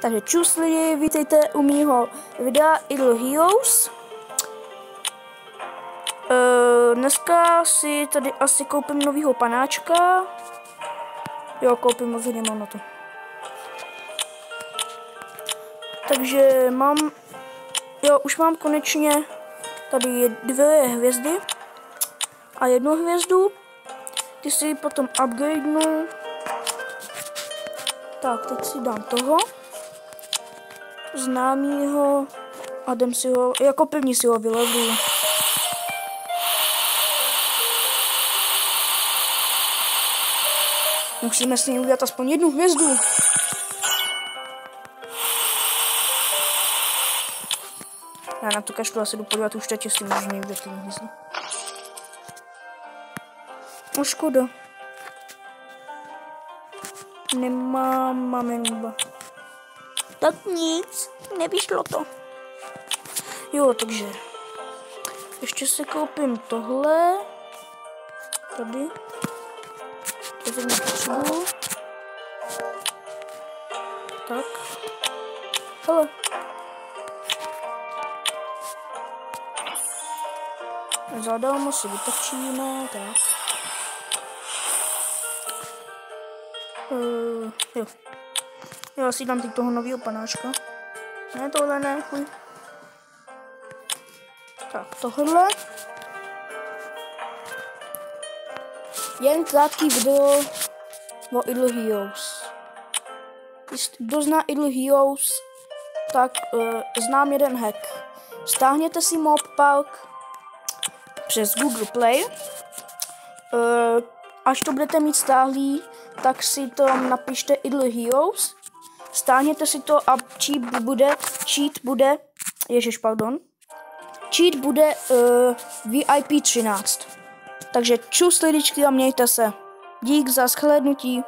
Takže čus lidi, vítejte u mýho videa Idle Heroes. Dneska si tady asi koupím novýho panáčka. Jo, koupím, moc nemám na to. Takže už mám konečně tady 2 hvězdy a 1 hvězdu. Ty si potom upgradenu. Tak, teď si dám toho známýho a jdem si ho, jako první si ho vylevuju. Musíme s ním udělat aspoň 1 hvězdu. Já na to kašlu asi jdu podívat už teď, jestli můžu někde tu hvězdu. No škoda. Máme nuba. Tak nic, nevyšlo to. Jo, takže ještě si koupím tohle. Tady. To teď nepotřebuju. Tak. Hele. Zadarmo si vytočíme, tak. Jo. Já si dám teď toho novýho panáčka. Ne, tohle ne. Tak, tohle. Jen krátký video o Idle Heroes. Kdo zná Idle Heroes, tak znám jeden hack. Stáhněte si Mob Park přes Google Play. Až to budete mít stáhlý, tak si to napište Idle Heroes. Stáhněte si to a cheat bude VIP 13. Takže čus lidičky a mějte se. Dík za shlédnutí.